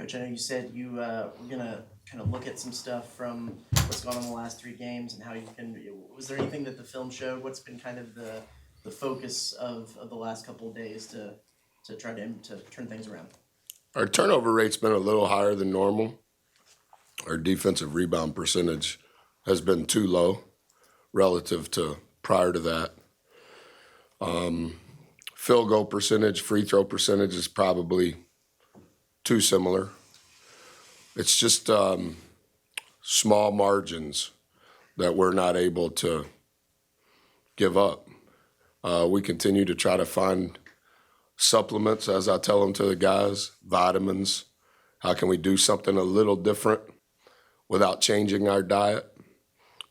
Coach, I know you said you were gonna kind of look at some stuff from what's gone on the last 3 games and how you can. Was there anything that the film showed? What's been kind of the focus of the last couple of days to try to turn things around? Our turnover rate's been a little higher than normal. Our defensive rebound percentage has been too low relative to prior to that. Field goal percentage, free throw percentage is probably too similar. It's just small margins that we're not able to give up. We continue to try to find supplements, as I tell them to the guys, vitamins. How can we do something a little different without changing our diet?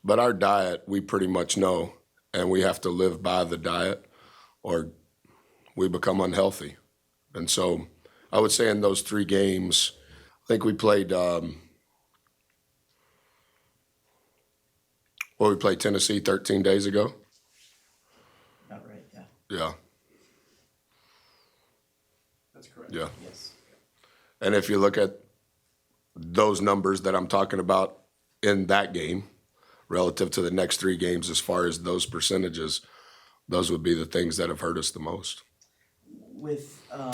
But our diet, we pretty much know, and we have to live by the diet or we become unhealthy. And so I would say in those 3 games, I think we played, we played Tennessee 13 days ago. Not right, yeah. Yeah. That's correct. Yeah. Yes. And if you look at those numbers that I'm talking about in that game relative to the next 3 games, as far as those percentages, those would be the things that have hurt us the most. With I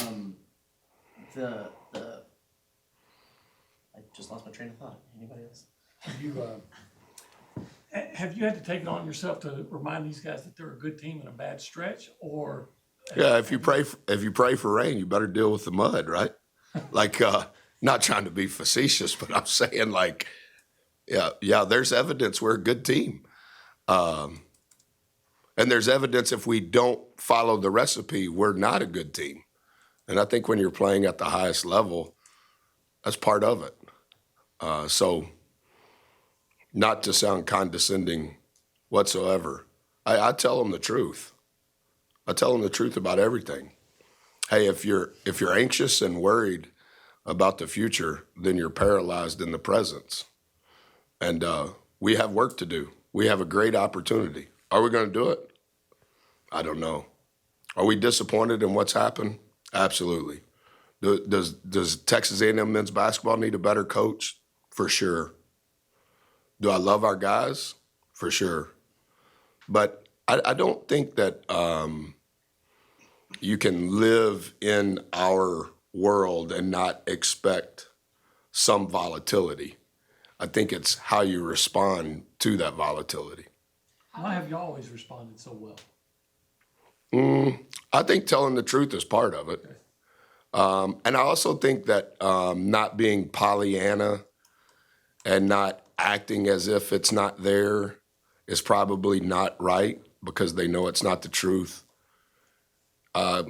just lost my train of thought. Anybody else? Have you had to take it on yourself to remind these guys that they're a good team in a bad stretch, or? Yeah, if you pray for rain, you better deal with the mud, right? Like, not trying to be facetious, but I'm saying, like, yeah, there's evidence we're a good team. And there's evidence if we don't follow the recipe, we're not a good team. And I think when you're playing at the highest level, that's part of it. So not to sound condescending whatsoever, I tell them the truth. I tell them the truth about everything. Hey, if you're anxious and worried about the future, then you're paralyzed in the present. And we have work to do. We have a great opportunity. Are we going to do it? I don't know. Are we disappointed in what's happened? Absolutely. Does Texas A&M men's basketball need a better coach? For sure. Do I love our guys? For sure. But I don't think that you can live in our world and not expect some volatility. I think it's how you respond to that volatility. Why have you always responded so well? I think telling the truth is part of it. And I also think that not being Pollyanna and not acting as if it's not there is probably not right because they know it's not the truth. I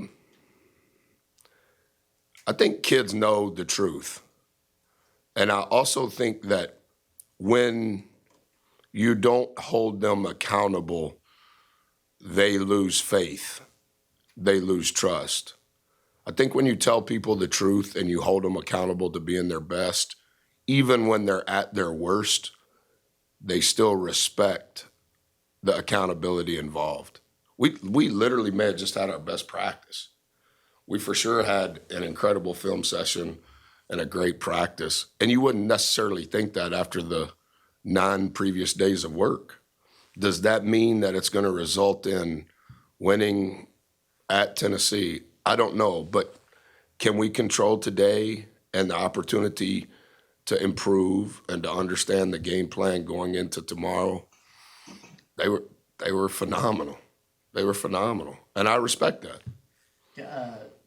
think kids know the truth. And I also think that when you don't hold them accountable, they lose faith. They lose trust. I think when you tell people the truth and you hold them accountable to being their best, even when they're at their worst, they still respect the accountability involved. We literally may have just had our best practice. We for sure had an incredible film session and a great practice. And you wouldn't necessarily think that after the 9 previous days of work. Does that mean that it's going to result in winning at Tennessee? I don't know, but can we control today and the opportunity to improve and to understand the game plan going into tomorrow? They were phenomenal. They were phenomenal, and I respect that.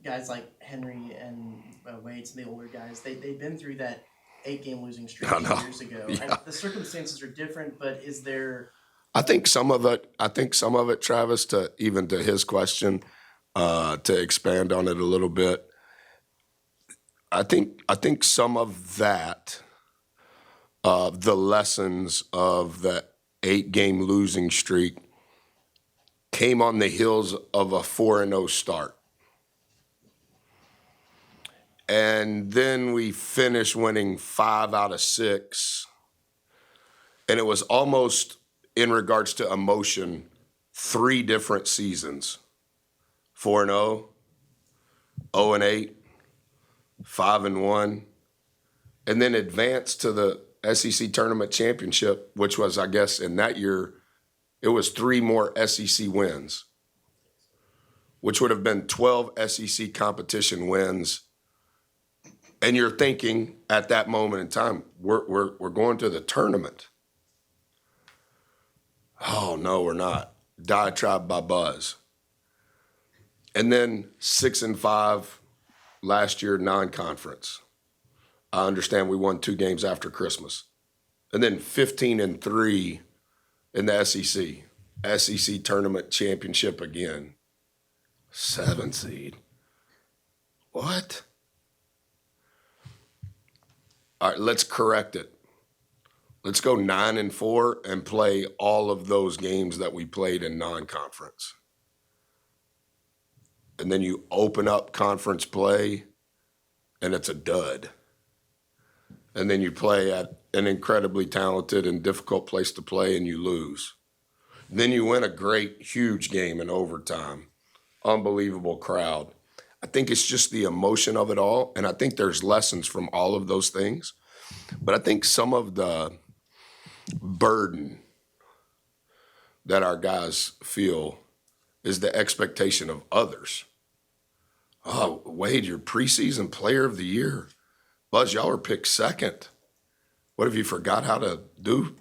Guys like Henry and Wade, some of the older guys, they've been through that 8-game losing streak 2 years ago. Yeah. The circumstances are different, but is there? I think some of it, Travis, to his question, to expand on it a little bit. I think some of that, the lessons of the 8-game losing streak came on the heels of a 4-0 start. And then we finished winning 5 out of 6. And it was almost, in regards to emotion, 3 different seasons. 4-0, 0-8, 5-1, and then advance to the SEC Tournament Championship, which was, I guess, in that year, it was 3 more SEC wins, which would have been 12 SEC competition wins. And you're thinking at that moment in time, we're going to the tournament. Oh, no, we're not. Diatribe by Buzz. And then 6-5 last year, non-conference. I understand we won 2 games after Christmas. And then 15-3 in the SEC. SEC Tournament Championship again. 7 seed. What? All right, let's correct it. Let's go 9-4 and play all of those games that we played in non-conference. And then you open up conference play, and it's a dud. And then you play at an incredibly talented and difficult place to play, and you lose. Then you win a great, huge game in overtime. Unbelievable crowd. I think it's just the emotion of it all, and I think there's lessons from all of those things. But I think some of the burden that our guys feel is the expectation of others. Oh, Wade, you're preseason player of the year. Buzz, y'all were picked second. What, have you forgot how to do,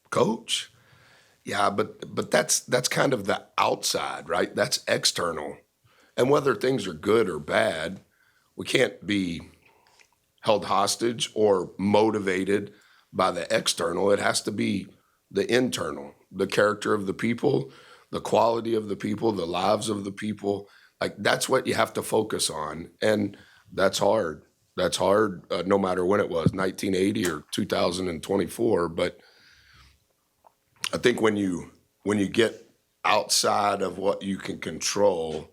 coach? Yeah, but that's kind of the outside, right? That's external. And whether things are good or bad, we can't be held hostage or motivated by the external. It has to be the internal, the character of the people, the quality of the people, the lives of the people. Like, that's what you have to focus on. And that's hard. That's hard no matter when it was, 1980 or 2024. But I think when you get outside of what you can control,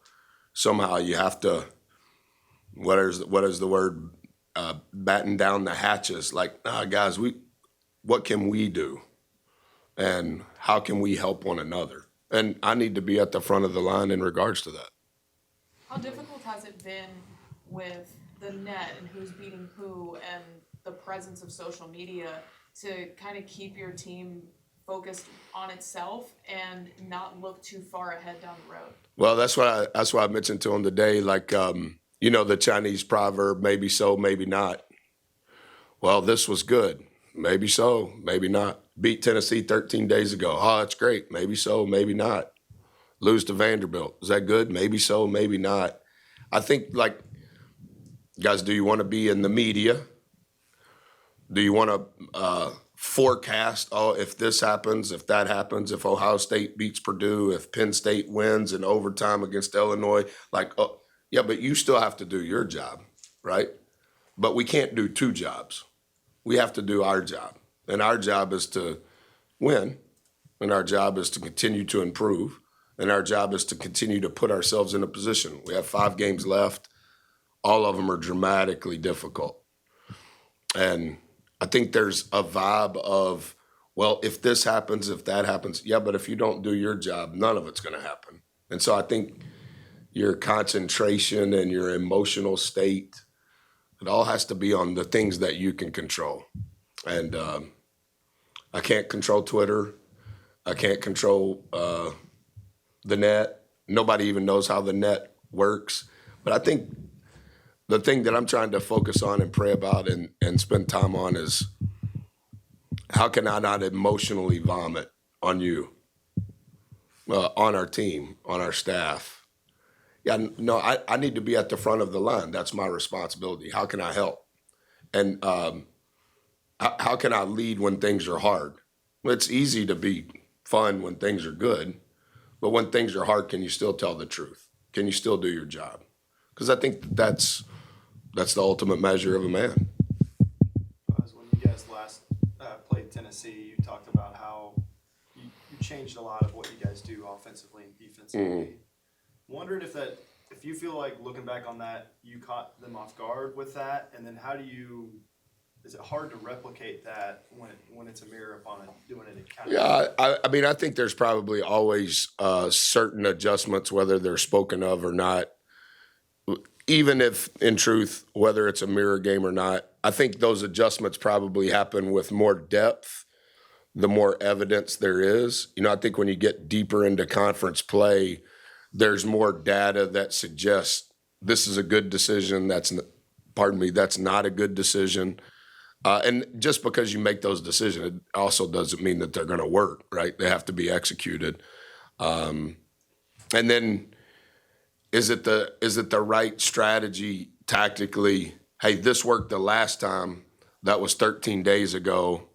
somehow you have to, what is the word, batten down the hatches. Like, guys, what can we do? And how can we help one another? And I need to be at the front of the line in regards to that. How difficult has it been with the net and who's beating who and the presence of social media to kind of keep your team focused on itself and not look too far ahead down the road? Well, that's what I mentioned to him today. Like, the Chinese proverb, maybe so, maybe not. Well, this was good. Maybe so, maybe not. Beat Tennessee 13 days ago. Oh, that's great. Maybe so, maybe not. Lose to Vanderbilt. Is that good? Maybe so, maybe not. I think, like, guys, do you want to be in the media? Do you want to forecast, if this happens, if that happens, if Ohio State beats Purdue, if Penn State wins in overtime against Illinois? Like, yeah, but you still have to do your job, right? But we can't do 2 jobs. We have to do our job. And our job is to win. And our job is to continue to improve. And our job is to continue to put ourselves in a position. We have 5 games left. All of them are dramatically difficult. And I think there's a vibe of, well, if this happens, if that happens, yeah, but if you don't do your job, none of it's going to happen. And so I think your concentration and your emotional state, it all has to be on the things that you can control. And I can't control Twitter. I can't control the net. Nobody even knows how the net works. But I think the thing that I'm trying to focus on and pray about and spend time on is, how can I not emotionally vomit on you, on our team, on our staff? Yeah, no, I need to be at the front of the line. That's my responsibility. How can I help? And how can I lead when things are hard? Well, it's easy to be fun when things are good, but when things are hard, can you still tell the truth? Can you still do your job? Because I think that's the ultimate measure of a man. When you guys last played Tennessee, you talked about how you changed a lot of what you guys do offensively and defensively. Mm-hmm. Wondered if you feel like, looking back on that, you caught them off guard with that, and then is it hard to replicate that when it's a mirror opponent doing it? Yeah, I mean, I think there's probably always certain adjustments, whether they're spoken of or not. Even if, in truth, whether it's a mirror game or not, I think those adjustments probably happen with more depth, the more evidence there is. I think when you get deeper into conference play, there's more data that suggests this is a good decision. That's not a good decision. And just because you make those decisions, it also doesn't mean that they're going to work, right? They have to be executed. And then is it the right strategy tactically? Hey, this worked the last time. That was 13 days ago.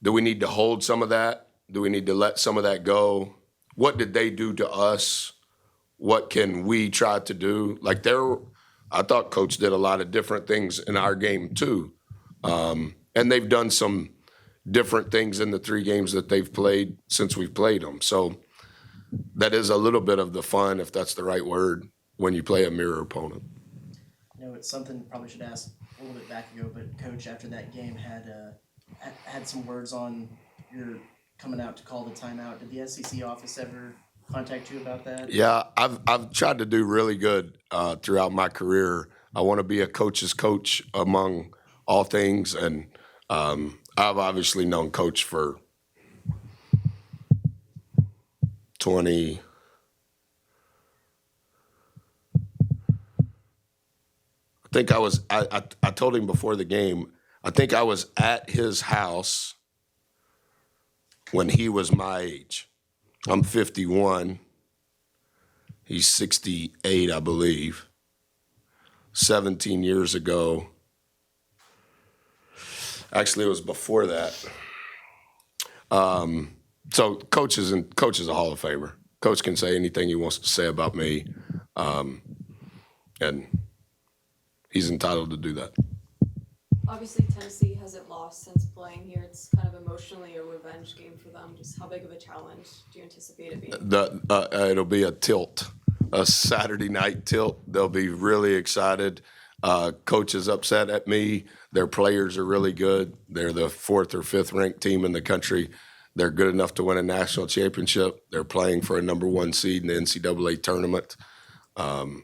Do we need to hold some of that? Do we need to let some of that go? What did they do to us? What can we try to do? I thought Coach did a lot of different things in our game too. And they've done some different things in the 3 games that they've played since we've played them. So that is a little bit of the fun, if that's the right word, when you play a mirror opponent. It's something probably should ask a little bit back ago, but Coach after that game had some words on your coming out to call the timeout. Did the SEC office ever contact you about that? Yeah, I've tried to do really good throughout my career. I want to be a coach's coach among all things, and I've obviously known Coach for 20. I think I told him before the game, I think I was at his house when he was my age. I'm 51. He's 68, I believe. 17 years ago. Actually, it was before that. So Coach is a Hall of Famer. Coach can say anything he wants to say about me. And he's entitled to do that. Obviously, Tennessee hasn't lost since playing here. It's kind of emotionally a revenge game for them. Just how big of a challenge do you anticipate it being? It'll be a tilt, a Saturday night tilt. They'll be really excited. Coach is upset at me. Their players are really good. They're the 4th or 5th ranked team in the country. They're good enough to win a national championship. They're playing for a number 1 seed in the NCAA tournament. I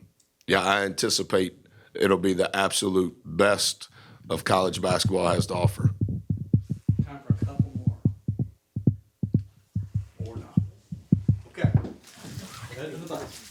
anticipate it'll be the absolute best of college basketball has to offer. Time for a couple more. Or not. Okay. Head to the bus.